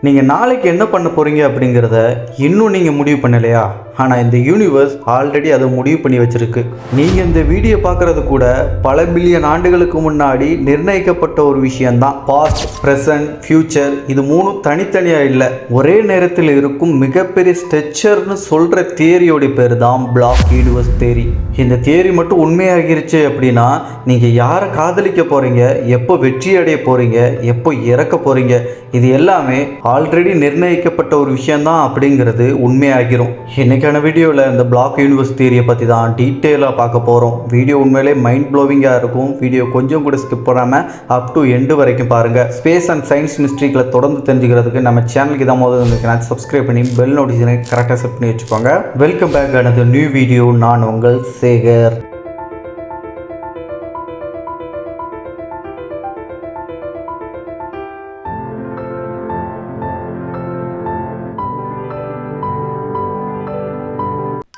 நீங்கள் நாளைக்கு என்ன பண்ண போகிறீங்க அப்படிங்கிறத இன்னும் நீங்கள் முடிவு பண்ணலையா? ஆனால் இந்த யூனிவர்ஸ் ஆல்ரெடி அதை முடிவு பண்ணி வச்சுருக்கு. நீங்கள் இந்த வீடியோ பார்க்குறது கூட பல பில்லியன் ஆண்டுகளுக்கு முன்னாடி நிர்ணயிக்கப்பட்ட ஒரு விஷயந்தான். பாஸ்ட், ப்ரெசன்ட், ஃப்யூச்சர் இது மூணும் தனித்தனியாக இல்லை, ஒரே நேரத்தில் இருக்கும் மிகப்பெரிய ஸ்ட்ரெச்சர்னு சொல்கிற தியரியோடைய பேர் தான் பிளாக் யூனிவர்ஸ் தியரி. இந்த தியரி மட்டும் உண்மையாகிருச்சு அப்படின்னா நீங்கள் யாரை காதலிக்க போகிறீங்க, எப்போ வெற்றி அடைய போகிறீங்க, எப்போ இறக்க போகிறீங்க, இது எல்லாமே ஆல்ரெடி நிர்ணயிக்கப்பட்ட ஒரு விஷயந்தான் அப்படிங்கிறது உண்மையாகிரும். இன்னைக்கான வீடியோவில் இந்த பிளாக் யூனிவர்ஸ் தியரியை பற்றி தான் டீட்டெயிலாக பார்க்க போகிறோம். வீடியோ உண்மையிலே மைண்ட் ப்ளோவிங்காக இருக்கும். வீடியோ கொஞ்சம் கூட ஸ்கிப் பண்ணாமல் அப் டு எண்டு வரைக்கும் பாருங்கள். ஸ்பேஸ் அண்ட் சயின்ஸ் மிஸ்ட்ரிகளை தொடர்ந்து தெரிஞ்சுக்கிறதுக்கு நம்ம சேனலுக்கு தான் முதல்ல சப்ஸ்கிரைப் பண்ணி பெல் நோட்டிஃபிகேஷனை கரெக்டாக செட் பண்ணி வச்சுக்கோங்க. வெல்கம் பேக் ஆனது நியூ வீடியோ. நான் உங்கள் சேகர்.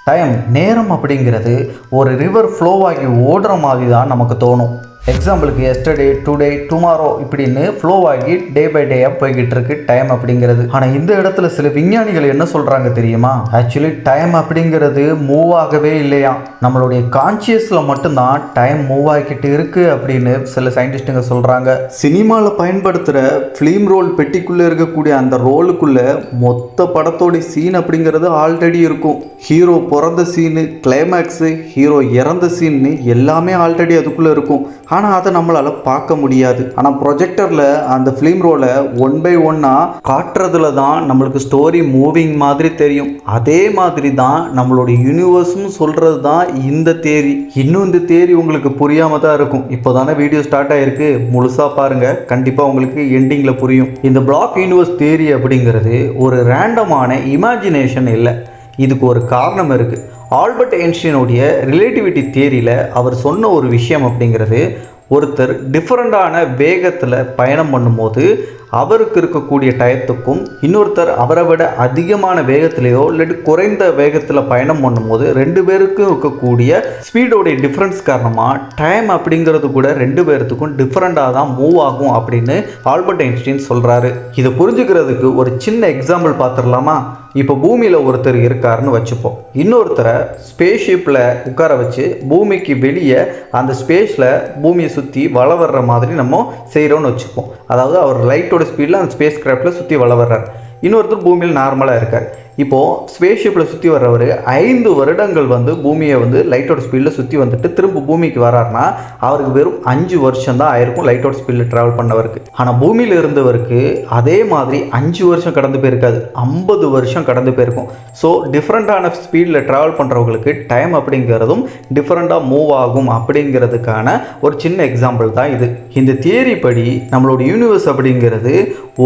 டைம், நேரம் அப்படிங்கிறது ஒரு ரிவர் ஃப்ளோவாகி ஓடுற மாதிரி தான் நமக்கு தோணும். எக்ஸாம்பிளுக்கு எஸ்டர்டே, டுடே, டுமாரோ இப்படின்னு ஃப்ளோவாகி டே பை டேயாக போய்கிட்டு இருக்கு டைம் அப்படிங்கிறது. ஆனால் இந்த இடத்துல சில விஞ்ஞானிகள் என்ன சொல்கிறாங்க தெரியுமா? ஆக்சுவலி டைம் அப்படிங்கிறது மூவ் ஆகவே இல்லையா, நம்மளுடைய கான்சியஸில் மட்டும்தான் டைம் மூவ் ஆகிக்கிட்டு இருக்கு அப்படின்னு சில சயின்டிஸ்ட்டுங்க சொல்கிறாங்க. சினிமாவில் பயன்படுத்துகிற ஃபிலிம் ரோல் பெட்டிக்குள்ளே இருக்கக்கூடிய அந்த ரோலுக்குள்ளே மொத்த படத்தோடைய சீன் அப்படிங்கிறது ஆல்ரெடி இருக்கும். ஹீரோ பிறந்த சீனு, கிளைமேக்ஸு, ஹீரோ இறந்த சீன்னு எல்லாமே ஆல்ரெடி அதுக்குள்ளே இருக்கும். ஆனால் அதை நம்மளால் பார்க்க முடியாது. ஆனால் ப்ரொஜெக்டரில் அந்த ஃபிலிம் ரோலை ஒன் பை ஒன்னாக காட்டுறதுல தான் நம்மளுக்கு ஸ்டோரி மூவிங் மாதிரி தெரியும். அதே மாதிரி தான் நம்மளுடைய யூனிவர்ஸ்னு சொல்கிறது தான் இந்த தேரி. இன்னும் இந்த தேரி உங்களுக்கு புரியாமல் தான் இருக்கும். இப்போ தானே வீடியோ ஸ்டார்ட் ஆகிருக்கு, முழுசாக பாருங்கள், கண்டிப்பாக உங்களுக்கு எண்டிங்கில் புரியும். இந்த பிளாக் யூனிவர்ஸ் தேரி அப்படிங்கிறது ஒரு ரேண்டமான இமேஜினேஷன் இல்லை, இதுக்கு ஒரு காரணம் இருக்குது. ஆல்பர்ட் ஐன்ஸ்டீனுடைய ரிலேட்டிவிட்டி தியரியில் அவர் சொன்ன ஒரு விஷயம் அப்படிங்கிறது, ஒருத்தர் டிஃப்ரெண்டான வேகத்தில் பயணம் பண்ணும்போது அவருக்கு இருக்கக்கூடிய டயத்துக்கும் இன்னொருத்தர் அவரை விட அதிகமான வேகத்திலேயோ இல்லாட்டி குறைந்த வேகத்தில் பயணம் பண்ணும்போது ரெண்டு பேருக்கும் இருக்கக்கூடிய ஸ்பீடோடைய டிஃப்ரென்ஸ் காரணமாக டைம் அப்படிங்கிறது கூட ரெண்டு பேர்த்துக்கும் டிஃப்ரெண்டாக தான் மூவ் ஆகும் அப்படின்னு ஆல்பர்ட் ஐன்ஸ்டீன் சொல்கிறாரு. இதை புரிஞ்சுக்கிறதுக்கு ஒரு சின்ன எக்ஸாம்பிள் பார்த்துடலாமா? இப்போ பூமியில் ஒருத்தர் இருக்காருன்னு வச்சுப்போம். இன்னொருத்தரை ஸ்பேஸ் ஷிப்பில் உட்கார வச்சு பூமிக்கு வெளியே அந்த ஸ்பேஸில் பூமியை சுற்றி வள வர்ற மாதிரி நம்ம செய்கிறோன்னு வச்சுப்போம். அதாவது அவர் லைட்டோட ஸ்பீடில் அந்த ஸ்பேஸ் கிராஃப்டில் சுற்றி வள வர்றார். இன்னொருத்தர் பூமியில் நார்மலாக இருக்கார். இப்போது ஸ்பேஸ் ஷிப்பில் சுற்றி வர்றவர் 5 வருடங்கள் பூமியை லைட்டோட ஸ்பீடில் சுற்றி வந்துட்டு திரும்ப பூமிக்கு வராருன்னா அவருக்கு வெறும் 5 வருஷம் தான் ஆயிருக்கும் லைட்டோட ஸ்பீடில் ட்ராவல் பண்ணவருக்கு. ஆனால் பூமியில் இருந்தவருக்கு அதே மாதிரி 5 வருஷம் கடந்து போயிருக்காது, 50 வருஷம் கடந்து போயிருக்கும். ஸோ டிஃப்ரெண்ட்டான ஸ்பீடில் ட்ராவல் பண்ணுறவங்களுக்கு டைம் அப்படிங்கிறதும் டிஃப்ரெண்ட்டாக மூவ் ஆகும் அப்படிங்கிறதுக்கான ஒரு சின்ன எக்ஸாம்பிள் தான் இது. இந்த தியரி படி நம்மளோட யூனிவர்ஸ் அப்படிங்கிறது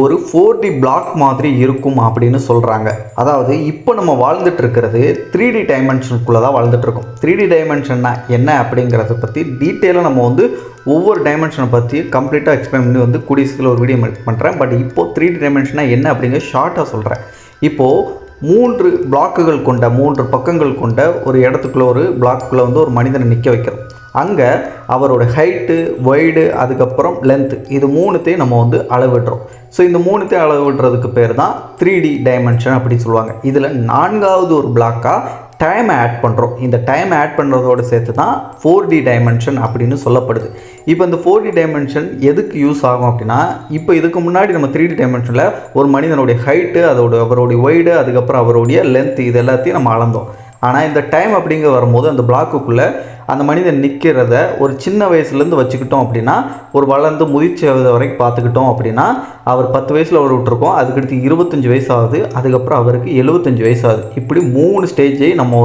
ஒரு 4D பிளாக் மாதிரி இருக்கும் அப்படின்னு சொல்கிறாங்க. அதாவது இப்போ நம்ம வாழ்ந்துட்டு இருக்கிறது 3D டைமென்ஷனுக்குள்ளே தான் வாழ்ந்துட்டு இருக்கோம். 3D டைமென்ஷன்னா என்ன அப்படிங்கிறத பற்றி டீட்டெயிலாக நம்ம ஒவ்வொரு டைமென்ஷனை பற்றி கம்ப்ளீட்டாக எக்ஸ்பிளைன் பண்ணி கூடிய சீக்கிரம் ஒரு வீடியோ மேக் பண்ணுறேன். பட் இப்போது 3D டைமென்ஷனா என்ன அப்படிங்கிற ஷார்ட்டாக சொல்கிறேன். இப்போது 3 பிளாக்குகள் கொண்ட 3 பக்கங்கள் கொண்ட ஒரு இடத்துக்குள்ளே ஒரு பிளாக்குள்ளே ஒரு மனிதனை நிற்க வைக்கிறோம். அங்கே அவரோட ஹைட்டு, வைடு, அதுக்கப்புறம் லென்த்து, இது 3த்தையும் நம்ம அளவிடுறோம். ஸோ இந்த 3த்தையும் அளவிடுறதுக்கு பேர் தான் 3D டைமென்ஷன் அப்படின்னு சொல்லுவாங்க. இதில் 4வது ஒரு பிளாக்காக டைமை ஆட் பண்ணுறோம். இந்த டைம் ஆட் பண்ணுறதோடு சேர்த்து தான் 4D டைமென்ஷன் அப்படின்னு சொல்லப்படுது. இப்போ இந்த 4D டைமென்ஷன் எதுக்கு யூஸ் ஆகும் அப்படின்னா, இப்போ இதுக்கு முன்னாடி நம்ம 3D டைமென்ஷனில் ஒரு மனிதனுடைய ஹைட்டு, அவருடைய வைடு, அதுக்கப்புறம் அவருடைய லென்த்து, இது எல்லாத்தையும் நம்ம அளந்தோம். ஆனால் இந்த டைம் அப்படிங்கிற வரும்போது அந்த பிளாக்குக்குள்ளே அந்த மனிதன் நிற்கிறத ஒரு சின்ன வயசுலேருந்து வச்சுக்கிட்டோம் அப்படின்னா, ஒரு வளர்ந்து முதிர்ச்சி வரைக்கும் பார்த்துக்கிட்டோம் அப்படின்னா, அவர் 10 வயசில் அவர் விட்டுருக்கோம், அதுக்கடுத்து 25 வயசு ஆகுது, அதுக்கப்புறம் அவருக்கு 75 வயசு ஆகுது. இப்படி 3 ஸ்டேஜை நம்ம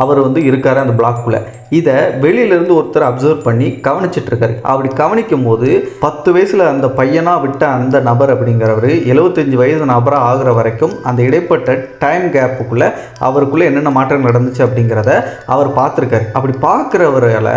அவர் இருக்கார் அந்த பிளாக்குள்ளே. இதை வெளியிலேருந்து ஒருத்தர் அப்சர்வ் பண்ணி கவனிச்சிட்ருக்காரு. அப்படி கவனிக்கும் போது 10 வயசில் அந்த பையனாக விட்ட அந்த நபர் அப்படிங்கிறவர் 75 வயசு நபராக ஆகிற வரைக்கும் அந்த இடைப்பட்ட டைம் கேப்புக்குள்ளே அவருக்குள்ளே என்னென்ன மாற்றங்கள் நடந்துச்சு அப்படிங்கிறத அவர் பார்த்துருக்காரு. அப்படி பார்க்குறவரால்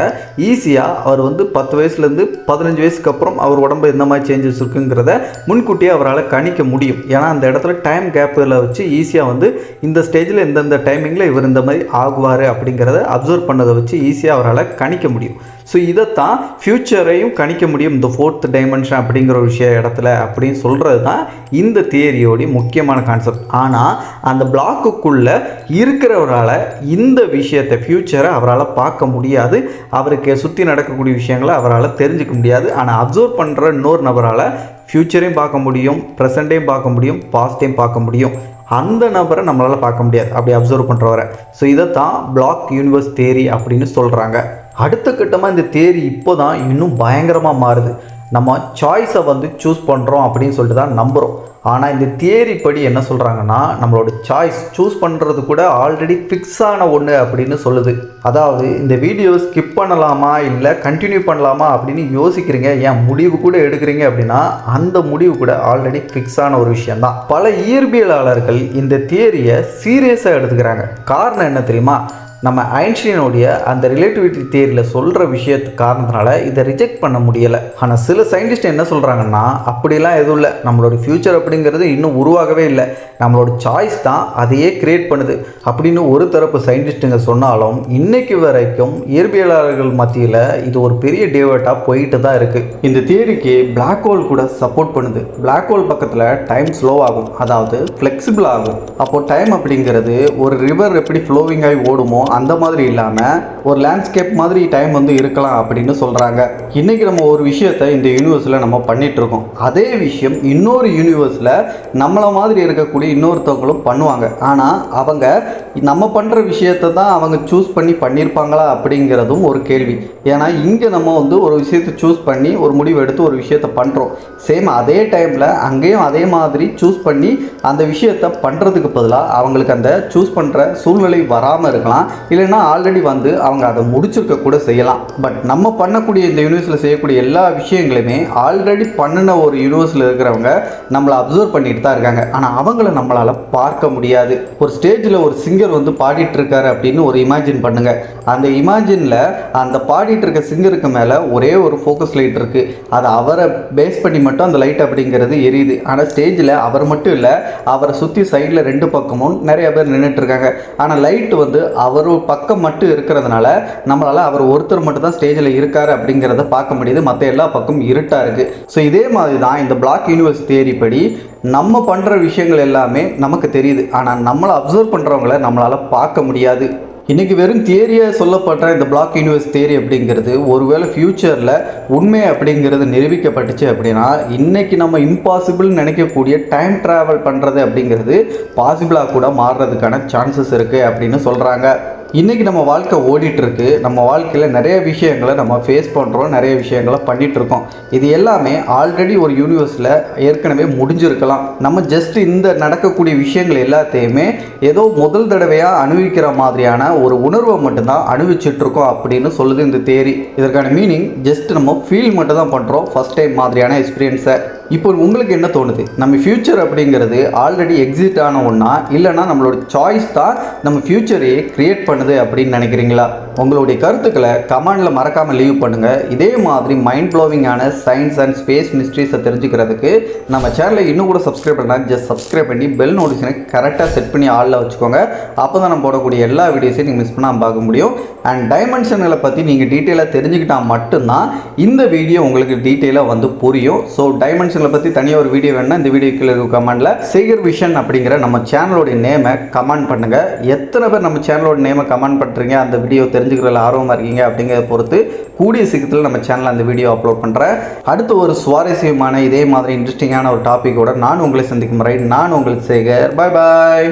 ஈஸியாக அவர் 10 வயசுலேருந்து 15 வயசுக்கு அப்புறம் அவர் உடம்பு எந்த மாதிரி சேஞ்சஸ் இருக்குங்கிறத முன்கூட்டியே அவரால் கணிக்க முடியும். ஏன்னா அந்த இடத்துல டைம் கேப்பில் வச்சு ஈஸியாக இந்த ஸ்டேஜில் இந்தந்த டைமிங்கில் இவர் இந்த மாதிரி ஆகுவார் அப்படிங்கிறத அப்சர்வ் பண்ணதை வச்சு ஈஸியாக அவரால் கணிக்க முடியும். ஸோ இதைத்தான் ஃப்யூச்சரையும் கணிக்க முடியும் இந்த 4th டைமென்ஷன் அப்படிங்கிற ஒரு இடத்துல அப்படின்னு சொல்கிறது தான் இந்த தியரியோடைய முக்கியமான கான்செப்ட். ஆனால் அந்த பிளாக்குக்குள்ளே இருக்கிறவரால் இந்த விஷயத்தை ஃப்யூச்சரை அவரால் பார்க்க முடியாது, அவருக்கு சுற்றி நடக்கக்கூடிய விஷயங்களை அவரால் தெரிஞ்சுக்க முடியாது. ஆனால் அப்சர்வ் பண்ணுற இன்னொரு நபரால் ஃப்யூச்சரையும் பார்க்க முடியும், ப்ரெசண்ட்டையும் பார்க்க முடியும், பாஸ்ட்டையும் பார்க்க முடியும். அந்த நபரை நம்மளால் பார்க்க முடியாது அப்படி அப்சர்வ் பண்ணுறவரை. ஸோ இதைத்தான் பிளாக் யூனிவர்ஸ் தியரி அப்படின்னு சொல்கிறாங்க. அடுத்த கட்டமாக இந்த தியரி இப்போ தான் இன்னும் பயங்கரமாக மாறுது. நம்ம சாய்ஸை சூஸ் பண்ணுறோம் அப்படின்னு சொல்லிட்டு தான் நம்புகிறோம். ஆனால் இந்த தியரி படி என்ன சொல்கிறாங்கன்னா, நம்மளோட சாய்ஸ் சூஸ் பண்ணுறது கூட ஆல்ரெடி ஃபிக்ஸ் ஆன ஒன்று அப்படின்னு சொல்லுது. அதாவது இந்த வீடியோ ஸ்கிப் பண்ணலாமா இல்லை கண்டினியூ பண்ணலாமா அப்படின்னு யோசிக்கிறீங்க, ஏன் முடிவு கூட எடுக்கிறீங்க அப்படின்னா அந்த முடிவு கூட ஆல்ரெடி ஃபிக்ஸ் ஆன ஒரு விஷயந்தான். பல இயற்பியலாளர்கள் இந்த தியரியை சீரியஸாக எடுத்துக்கிறாங்க. காரணம் என்ன தெரியுமா? நம்ம ஐன்ஸ்டீனுடைய அந்த ரிலேட்டிவிட்டி தியரியில் சொல்கிற விஷயத்துக்கு காரணத்தினால இதை ரிஜெக்ட் பண்ண முடியலை. ஆனால் சில சயின்டிஸ்ட் என்ன சொல்கிறாங்கன்னா, அப்படிலாம் எதுவும் இல்லை, நம்மளோட ஃப்யூச்சர் அப்படிங்கிறது இன்னும் உருவாகவே இல்லை, நம்மளோட சாய்ஸ் தான் அதையே கிரியேட் பண்ணுது அப்படின்னு ஒரு தரப்பு சயின்டிஸ்ட்டுங்க சொன்னாலும் இன்றைக்கு வரைக்கும் இயற்பியலாளர்கள் மத்தியில் இது ஒரு பெரிய டிபேட்டாக போயிட்டு தான் இருக்குது. இந்த தியரிக்கு பிளாக் ஹோல் கூட சப்போர்ட் பண்ணுது. பிளாக் ஹோல் பக்கத்தில் டைம் ஸ்லோ ஆகும், அதாவது ஃப்ளெக்சிபிள் ஆகும். அப்போது டைம் அப்படிங்கிறது ஒரு ரிவர் எப்படி ஃப்ளோவிங் ஆகி ஓடுமோ அந்த மாதிரி இல்லாமல் ஒரு லேண்ட்ஸ்கேப் மாதிரி டைம் இருக்கலாம் அப்படின்னு சொல்கிறாங்க. இன்றைக்கி நம்ம ஒரு விஷயத்தை இந்த யூனிவர்ஸில் நம்ம பண்ணிகிட்ருக்கோம். அதே விஷயம் இன்னொரு யூனிவர்ஸில் நம்மளை மாதிரி இருக்கக்கூடிய இன்னொருத்தவங்களும் பண்ணுவாங்க. ஆனால் அவங்க நம்ம பண்ணுற விஷயத்தை தான் அவங்க சூஸ் பண்ணி பண்ணியிருப்பாங்களா அப்படிங்கிறதும் ஒரு கேள்வி. ஏன்னா இங்கே நம்ம ஒரு விஷயத்தை சூஸ் பண்ணி ஒரு முடிவு எடுத்து ஒரு விஷயத்தை பண்ணுறோம். சேம் அதே டைமில் அங்கேயும் அதே மாதிரி சூஸ் பண்ணி அந்த விஷயத்தை பண்ணுறதுக்கு பதிலாக அவங்களுக்கு அந்த சூஸ் பண்ணுற சூழ்நிலை வராமல் இருக்கலாம், இல்லைன்னா ஆல்ரெடி அவங்க அதை முடிச்சிருக்க கூட செய்யலாம். பட் நம்ம பண்ணக்கூடிய இந்த யூனிவர்ஸில் செய்யக்கூடிய எல்லா விஷயங்களுமே ஆல்ரெடி பண்ணின ஒரு யூனிவர்ஸில் இருக்கிறவங்க நம்மளை அப்சர்வ் பண்ணிட்டு தான் இருக்காங்க. ஆனால் அவங்கள நம்மளால் பார்க்க முடியாது. ஒரு ஸ்டேஜில் ஒரு சிங்கர் பாடிட்டு இருக்காரு அப்படின்னு ஒரு இமேஜின் பண்ணுங்க. அந்த இமேஜினில் அந்த பாடிட்டு இருக்க சிங்கருக்கு மேலே ஒரே ஒரு ஃபோக்கஸ் லைட் இருக்குது. அதை அவரை பேஸ் பண்ணி மட்டும் அந்த லைட் அப்படிங்கிறது எரியுது. ஆனால் ஸ்டேஜில் அவர் மட்டும் இல்லை, அவரை சுற்றி சைடில் 2 பக்கமும் நிறைய பேர் நின்றுட்டு இருக்காங்க. ஆனால் லைட் அவர் பக்கம் மட்டும் இருக்கிறதுனால நம்மளால் அவர் ஒருத்தர் மட்டும் தான் ஸ்டேஜில் இருக்காரு அப்படிங்கிறத பார்க்க முடியுது, மற்ற எல்லா பக்கம் இருட்டாக இருக்குது. ஸோ இதே மாதிரி தான் இந்த பிளாக் யூனிவர்ஸ் தியரி படி நம்ம பண்ணுற விஷயங்கள் எல்லாமே நமக்கு தெரியுது, ஆனால் நம்மளை அப்சர்வ் பண்ணுறவங்கள நம்மளால் பார்க்க முடியாது. இன்றைக்கி வெறும் தியரியாக சொல்லப்படுற இந்த பிளாக் யூனிவர்ஸ் தியரி அப்படிங்கிறது ஒருவேளை ஃப்யூச்சரில் உண்மை அப்படிங்கிறது நிரூபிக்கப்பட்டுச்சு அப்படின்னா இன்றைக்கி நம்ம இம்பாசிபிள் நினைக்கக்கூடிய டைம் ட்ராவல் பண்ணுறது அப்படிங்கிறது பாசிபிளாக கூட மாறுறதுக்கான சான்சஸ் இருக்குது அப்படின்னு சொல்கிறாங்க. இன்றைக்கி நம்ம வாழ்க்கை ஓடிட்டுருக்கு. நம்ம வாழ்க்கையில் நிறைய விஷயங்களை நம்ம ஃபேஸ் பண்ணுறோம், நிறைய விஷயங்களை பண்ணிகிட்ருக்கோம். இது எல்லாமே ஆல்ரெடி ஒரு யூனிவர்ஸில் ஏற்கனவே முடிஞ்சிருக்கலாம். நம்ம ஜஸ்ட் இந்த நடக்கக்கூடிய விஷயங்கள் எல்லாத்தையுமே ஏதோ முதல் தடவையாக அனுபவிக்கிற மாதிரியான ஒரு உணர்வை மட்டும்தான் அனுபவிச்சுட்ருக்கோம் அப்படின்னு சொல்லுது இந்த தியரி. இதற்கான மீனிங் ஜஸ்ட் நம்ம ஃபீல் மட்டும் தான் பண்ணுறோம் ஃபஸ்ட் டைம் மாதிரியான எக்ஸ்பீரியன்ஸை. இப்போ உங்களுக்கு என்ன தோணுது? நம்ம ஃப்யூச்சர் அப்படிங்கிறது ஆல்ரெடி எக்ஸிட் ஆன ஒன்றா, இல்லைனா நம்மளோட சாய்ஸ் தான் நம்ம ஃப்யூச்சரையே க்ரியேட் பண்ணுது அப்படின்னு நினைக்கிறீங்களா? உங்களுடைய கருத்துக்களை கமெண்டில் மறக்காமல் லீவ் பண்ணுங்கள். இதே மாதிரி மைண்ட் ப்ளோவிங்கான சயின்ஸ் அண்ட் ஸ்பேஸ் மிஸ்ட்ரீஸை தெரிஞ்சுக்கிறதுக்கு நம்ம சேனலை இன்னும் கூட சப்ஸ்கிரைப் பண்ணால் ஜஸ்ட் சப்ஸ்கிரைப் பண்ணி பெல் நோட்டிஃபிகேஷனை கரெக்டாக செட் பண்ணி ஆளில் வச்சுக்கோங்க. அப்போ தான் நம்ம போடக்கூடிய எல்லா வீடியோஸையும் நீங்கள் மிஸ் பண்ணாமல் பார்க்க முடியும். அண்ட் டைமென்ஷன்களை பற்றி நீங்கள் டீட்டெயிலாக தெரிஞ்சுக்கிட்டால் மட்டும்தான் இந்த வீடியோ உங்களுக்கு டீட்டெயிலாக புரியும். ஸோ டைமென்ஷன் பற்றி தனியாக ஒரு வீடியோ வேணும்னா இந்த வீடியோக்கு இருக்க கமெண்ட்ல சேகர் விஷன் அப்படிங்கிற நம்ம சேனலோட நேமை கமெண்ட் பண்ணுங்க. எத்தனை பேர் நம்ம சேனலோட நேமை கமெண்ட் பண்ணுறீங்க, அந்த வீடியோ தெரிஞ்சுக்கிறதுல ஆர்வமாக இருக்கீங்க அப்படிங்கிறத பொறுத்து கூடிய சீக்கிரத்தில் நம்ம சேனலில் அந்த வீடியோ அப்லோட் பண்ணுறேன். அடுத்து ஒரு சுவாரஸ்யமான இதே மாதிரி இன்ட்ரெஸ்டிங்கான ஒரு டாப்பிக்கோட நான் உங்களை சந்திக்கும் முறை நான் உங்களுக்கு சேகர். பாய் பாய்.